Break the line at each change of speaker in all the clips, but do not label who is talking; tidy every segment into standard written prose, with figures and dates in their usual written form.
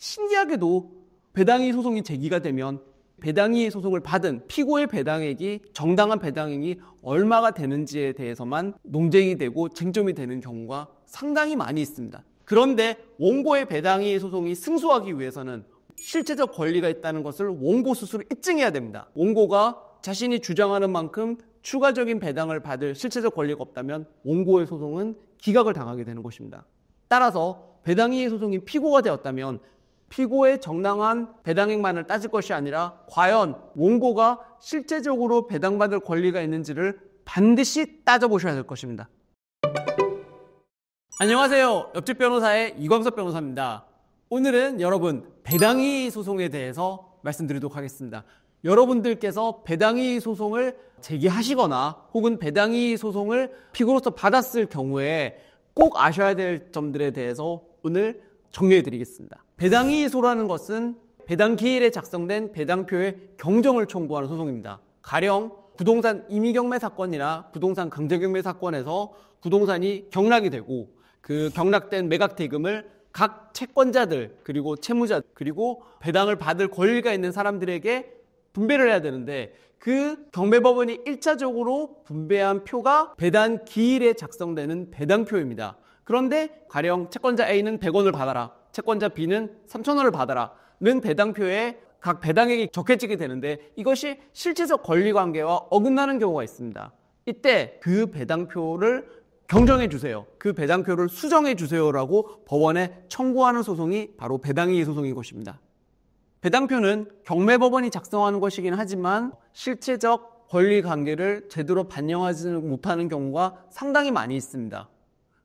신기하게도 배당이의 소송이 제기가 되면 배당이의 소송을 받은 피고의 배당액이 정당한 배당액이 얼마가 되는지에 대해서만 논쟁이 되고 쟁점이 되는 경우가 상당히 많이 있습니다. 그런데 원고의 배당이의 소송이 승소하기 위해서는 실체적 권리가 있다는 것을 원고 스스로 입증해야 됩니다. 원고가 자신이 주장하는 만큼 추가적인 배당을 받을 실체적 권리가 없다면 원고의 소송은 기각을 당하게 되는 것입니다. 따라서 배당이의 소송이 피고가 되었다면 피고의 정당한 배당액만을 따질 것이 아니라 과연 원고가 실제적으로 배당받을 권리가 있는지를 반드시 따져보셔야 될 것입니다. 안녕하세요. 옆집 변호사의 이광석 변호사입니다. 오늘은 여러분 배당이의 소송에 대해서 말씀드리도록 하겠습니다. 여러분들께서 배당이의 소송을 제기하시거나 혹은 배당이의 소송을 피고로서 받았을 경우에 꼭 아셔야 될 점들에 대해서 오늘 정리해 드리겠습니다. 배당이의소라는 것은 배당 기일에 작성된 배당표의 경정을 청구하는 소송입니다. 가령 부동산 임의경매 사건이나 부동산 강제경매 사건에서 부동산이 경락이 되고 그 경락된 매각 대금을 각 채권자들 그리고 채무자 그리고 배당을 받을 권리가 있는 사람들에게 분배를 해야 되는데 그 경매법원이 1차적으로 분배한 표가 배당 기일에 작성되는 배당표입니다. 그런데 가령 채권자 A는 100원을 받아라, 채권자 B는 3,000원을 받아라 는 배당표에 각 배당액이 적혀지게 되는데 이것이 실체적 권리관계와 어긋나는 경우가 있습니다. 이때 그 배당표를 경정해 주세요. 그 배당표를 수정해 주세요라고 법원에 청구하는 소송이 바로 배당이의 소송인 것입니다. 배당표는 경매법원이 작성하는 것이긴 하지만 실체적 권리관계를 제대로 반영하지 못하는 경우가 상당히 많이 있습니다.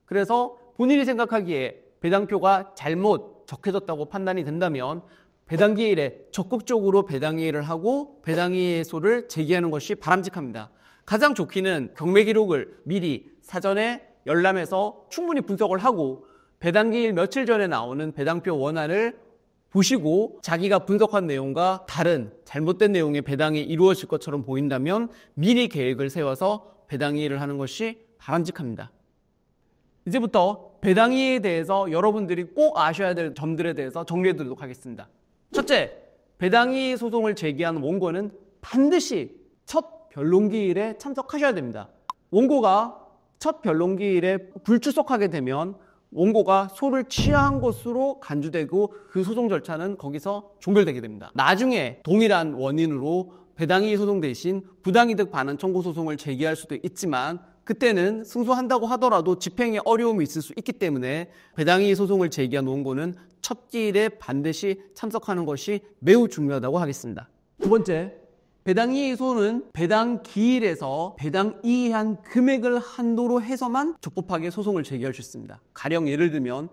그래서 본인이 생각하기에 배당표가 잘못 적혀졌다고 판단이 된다면 배당기일에 적극적으로 배당이의를 하고 배당이의소를 제기하는 것이 바람직합니다. 가장 좋기는 경매 기록을 미리 사전에 열람해서 충분히 분석을 하고 배당기일 며칠 전에 나오는 배당표 원안을 보시고 자기가 분석한 내용과 다른 잘못된 내용의 배당이 이루어질 것처럼 보인다면 미리 계획을 세워서 배당이의를 하는 것이 바람직합니다. 이제부터 배당이의에 대해서 여러분들이 꼭 아셔야 될 점들에 대해서 정리해 드리도록 하겠습니다. 첫째, 배당이의 소송을 제기한 원고는 반드시 첫 변론기일에 참석하셔야 됩니다. 원고가 첫 변론기일에 불출석하게 되면 원고가 소를 취하한 것으로 간주되고 그 소송 절차는 거기서 종결되게 됩니다. 나중에 동일한 원인으로 배당이의 소송 대신 부당이득 반환 청구 소송을 제기할 수도 있지만 그때는 승소한다고 하더라도 집행에 어려움이 있을 수 있기 때문에 배당이의 소송을 제기한 원고는 첫 기일에 반드시 참석하는 것이 매우 중요하다고 하겠습니다. 두 번째, 배당이의 소는 배당 기일에서 배당이의한 금액을 한도로 해서만 적법하게 소송을 제기할 수 있습니다. 가령 예를 들면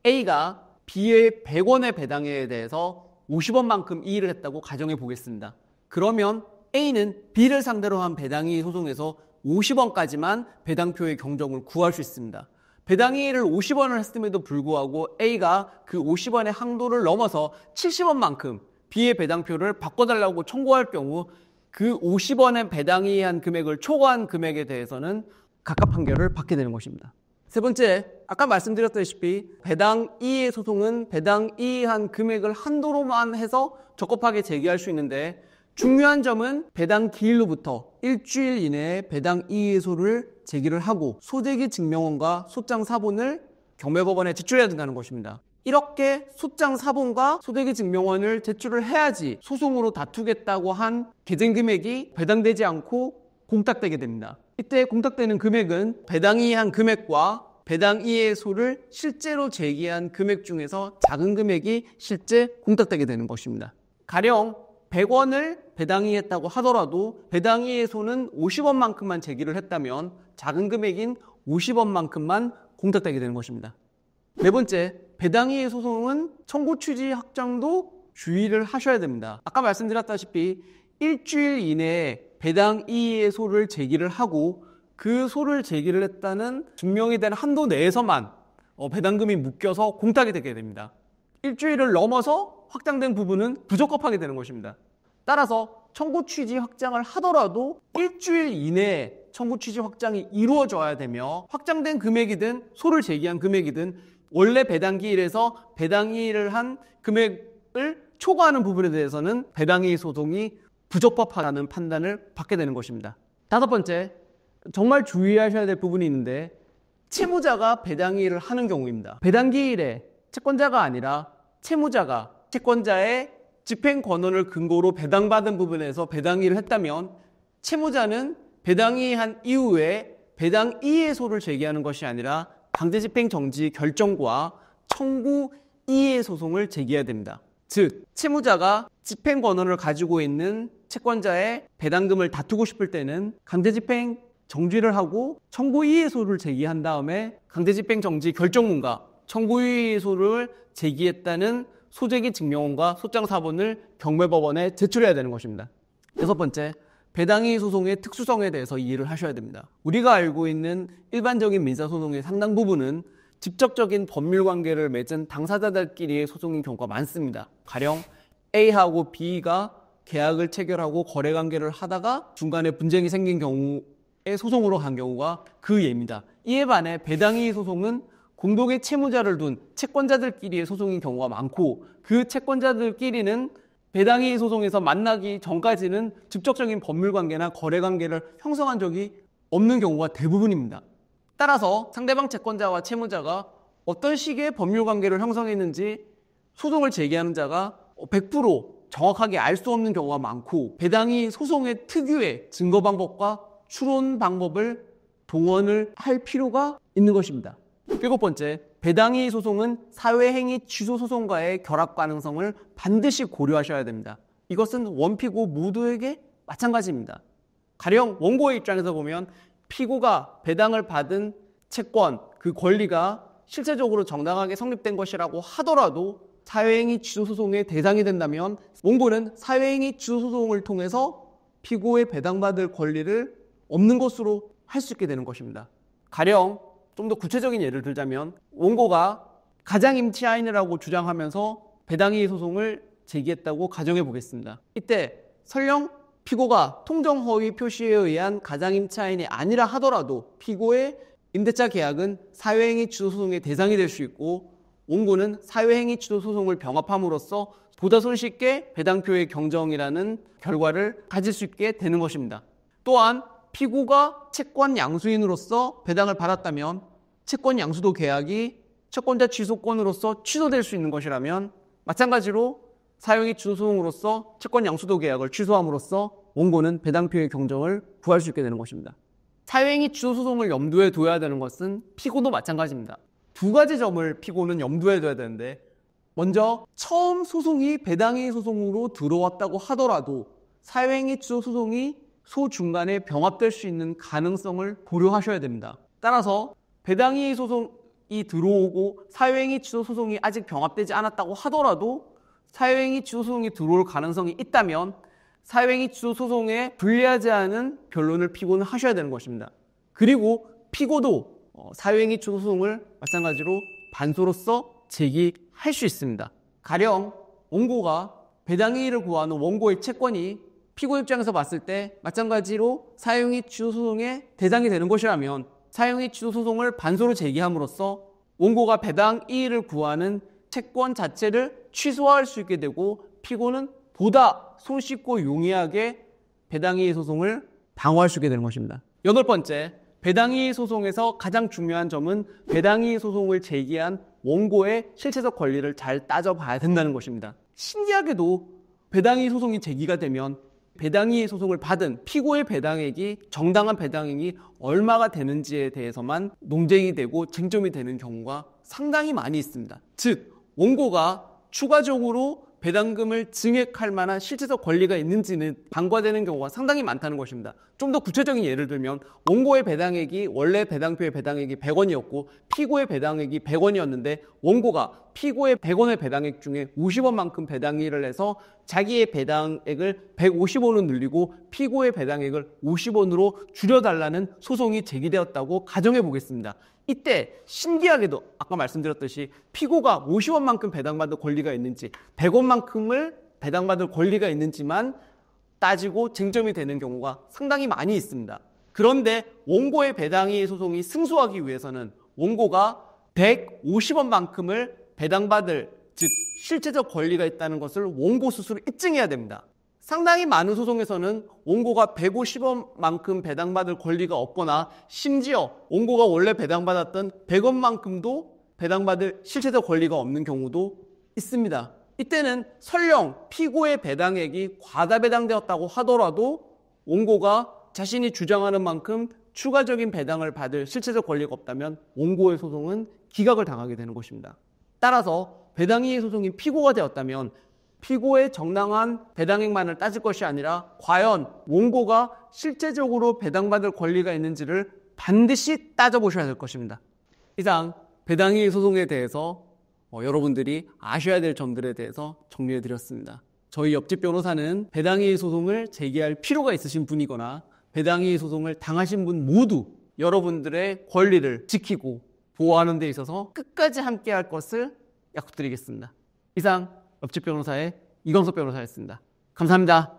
A가 B의 100원의 배당에 대해서 50원만큼 이의를 했다고 가정해 보겠습니다. 그러면 A는 B를 상대로 한 배당이의 소송에서 50원까지만 배당표의 경정을 구할 수 있습니다. 배당이의를 50원을 했음에도 불구하고 A가 그 50원의 한도를 넘어서 70원만큼 B의 배당표를 바꿔달라고 청구할 경우 그 50원의 배당이의한 금액을 초과한 금액에 대해서는 각각 판결을 받게 되는 것입니다. 세 번째, 아까 말씀드렸다시피 배당이의 소송은 배당이의한 금액을 한도로만 해서 적법하게 제기할 수 있는데 중요한 점은 배당 기일로부터 일주일 이내에 배당이의소를 제기를 하고 소재기 증명원과 소장 사본을 경매법원에 제출해야 된다는 것입니다. 이렇게 소장 사본과 소재기 증명원을 제출을 해야지 소송으로 다투겠다고 한 계정 금액이 배당되지 않고 공탁되게 됩니다. 이때 공탁되는 금액은 배당이의한 금액과 배당이의소를 실제로 제기한 금액 중에서 작은 금액이 실제 공탁되게 되는 것입니다. 가령 100원을 배당이의했다고 하더라도 배당이의소는 50원만큼만 제기를 했다면 작은 금액인 50원만큼만 공탁되게 되는 것입니다. 네 번째, 배당이의 소송은 청구 취지 확정도 주의를 하셔야 됩니다. 아까 말씀드렸다시피 일주일 이내에 배당이의 소를 제기를 하고 그 소를 제기를 했다는 증명이 된 한도 내에서만 배당금이 묶여서 공탁이 되게 됩니다. 일주일을 넘어서 확장된 부분은 부적법하게 되는 것입니다. 따라서 청구 취지 확장을 하더라도 일주일 이내에 청구 취지 확장이 이루어져야 되며 확장된 금액이든 소를 제기한 금액이든 원래 배당기일에서 배당이익을 한 금액을 초과하는 부분에 대해서는 배당이익 소송이 부적법하다는 판단을 받게 되는 것입니다. 다섯 번째, 정말 주의하셔야 될 부분이 있는데 채무자가 배당이익을 하는 경우입니다. 배당기일에 채권자가 아니라 채무자가 채권자의 집행 권한을 근거로 배당받은 부분에서 배당이익을 했다면 채무자는 배당이익한 이후에 배당이해소를 제기하는 것이 아니라 강제집행정지 결정과 청구 이해 소송을 제기해야 됩니다. 즉, 채무자가 집행 권한을 가지고 있는 채권자의 배당금을 다투고 싶을 때는 강제집행 정지를 하고 청구 이해소를 제기한 다음에 강제집행정지 결정문과 청구 이해소를 제기했다는 소재기 증명원과 소장사본을 경매법원에 제출해야 되는 것입니다. 여섯 번째, 배당이익 소송의 특수성에 대해서 이해를 하셔야 됩니다. 우리가 알고 있는 일반적인 민사소송의 상당 부분은 직접적인 법률관계를 맺은 당사자들끼리의 소송인 경우가 많습니다. 가령 A하고 B가 계약을 체결하고 거래관계를 하다가 중간에 분쟁이 생긴 경우에 소송으로 간 경우가 그 예입니다. 이에 반해 배당이익 소송은 공동의 채무자를 둔 채권자들끼리의 소송인 경우가 많고 그 채권자들끼리는 배당이익 소송에서 만나기 전까지는 직접적인 법률관계나 거래관계를 형성한 적이 없는 경우가 대부분입니다. 따라서 상대방 채권자와 채무자가 어떤 식의 법률관계를 형성했는지 소송을 제기하는 자가 100% 정확하게 알 수 없는 경우가 많고 배당이익 소송의 특유의 증거 방법과 추론 방법을 동원을 할 필요가 있는 것입니다. 일곱 번째, 배당이익 소송은 사회행위 취소 소송과의 결합 가능성을 반드시 고려하셔야 됩니다. 이것은 원피고 모두에게 마찬가지입니다. 가령 원고의 입장에서 보면 피고가 배당을 받은 채권, 그 권리가 실체적으로 정당하게 성립된 것이라고 하더라도 사회행위 취소 소송의 대상이 된다면 원고는 사회행위 취소 소송을 통해서 피고의 배당받을 권리를 없는 것으로 할 수 있게 되는 것입니다. 가령 좀 더 구체적인 예를 들자면 원고가 가장임치하인이라고 주장하면서 배당이익 소송을 제기했다고 가정해 보겠습니다. 이때 설령 피고가 통정허위 표시에 의한 가장임차인이 아니라 하더라도 피고의 임대차 계약은 사회행위 취소 소송의 대상이 될 수 있고 원고는 사회행위 취소 소송을 병합함으로써 보다 손쉽게 배당표의 경정이라는 결과를 가질 수 있게 되는 것입니다. 또한 피고가 채권 양수인으로서 배당을 받았다면 채권 양수도 계약이 채권자 취소권으로서 취소될 수 있는 것이라면 마찬가지로 사회행위 취소 소송으로서 채권 양수도 계약을 취소함으로써 원고는 배당표의 경정을 구할 수 있게 되는 것입니다. 사회행위 취소 소송을 염두에 둬야 되는 것은 피고도 마찬가지입니다. 두 가지 점을 피고는 염두에 둬야 되는데 먼저 처음 소송이 배당이익 소송으로 들어왔다고 하더라도 사회행위 취소 소송이 소중간에 병합될 수 있는 가능성을 고려하셔야 됩니다. 따라서 배당이익 소송이 들어오고 사회행위 취소 소송이 아직 병합되지 않았다고 하더라도 사회행위 취소 소송이 들어올 가능성이 있다면 사회행위 취소 소송에 불리하지 않은 변론을 피고는 하셔야 되는 것입니다. 그리고 피고도 사회행위 취소 소송을 마찬가지로 반소로서 제기할 수 있습니다. 가령 원고가 배당이익을 구하는 원고의 채권이 피고 입장에서 봤을 때 마찬가지로 사회행위 취소 소송의 대상이 되는 것이라면 사회행위 취소 소송을 반소로 제기함으로써 원고가 배당 이익을 구하는 채권 자체를 취소할 수 있게 되고 피고는 보다 손쉽고 용이하게 배당이익 소송을 방어할 수 있게 되는 것입니다. 여덟 번째, 배당이익 소송에서 가장 중요한 점은 배당이익 소송을 제기한 원고의 실체적 권리를 잘 따져봐야 된다는 것입니다. 신기하게도 배당이익 소송이 제기가 되면 배당이익 소송을 받은 피고의 배당액이 정당한 배당액이 얼마가 되는지에 대해서만 논쟁이 되고 쟁점이 되는 경우가 상당히 많이 있습니다. 즉, 원고가 추가적으로 배당금을 증액할 만한 실체적 권리가 있는지는 간과되는 경우가 상당히 많다는 것입니다. 좀 더 구체적인 예를 들면 원고의 배당액이 원래 배당표의 배당액이 100원이었고 피고의 배당액이 100원이었는데 원고가 피고의 100원의 배당액 중에 50원만큼 배당일을 해서 자기의 배당액을 150원으로 늘리고 피고의 배당액을 50원으로 줄여달라는 소송이 제기되었다고 가정해 보겠습니다. 이때 신기하게도 아까 말씀드렸듯이 피고가 50원만큼 배당받을 권리가 있는지 100원만큼을 배당받을 권리가 있는지만 따지고 쟁점이 되는 경우가 상당히 많이 있습니다. 그런데 원고의 배당이익 소송이 승소하기 위해서는 원고가 150원만큼을 배당받을, 즉 실체적 권리가 있다는 것을 원고 스스로 입증해야 됩니다. 상당히 많은 소송에서는 원고가 150원만큼 배당받을 권리가 없거나 심지어 원고가 원래 배당받았던 100원만큼도 배당받을 실체적 권리가 없는 경우도 있습니다. 이때는 설령 피고의 배당액이 과다 배당되었다고 하더라도 원고가 자신이 주장하는 만큼 추가적인 배당을 받을 실체적 권리가 없다면 원고의 소송은 기각을 당하게 되는 것입니다. 따라서 배당이의 소송이 피고가 되었다면 피고의 정당한 배당액만을 따질 것이 아니라 과연 원고가 실제적으로 배당받을 권리가 있는지를 반드시 따져보셔야 될 것입니다. 이상 배당이의 소송에 대해서 여러분들이 아셔야 될 점들에 대해서 정리해드렸습니다. 저희 옆집 변호사는 배당이의 소송을 제기할 필요가 있으신 분이거나 배당이의 소송을 당하신 분 모두 여러분들의 권리를 지키고 보호하는 데 있어서 끝까지 함께할 것을 약속드리겠습니다. 이상 옆집 변호사의 이광석 변호사였습니다. 감사합니다.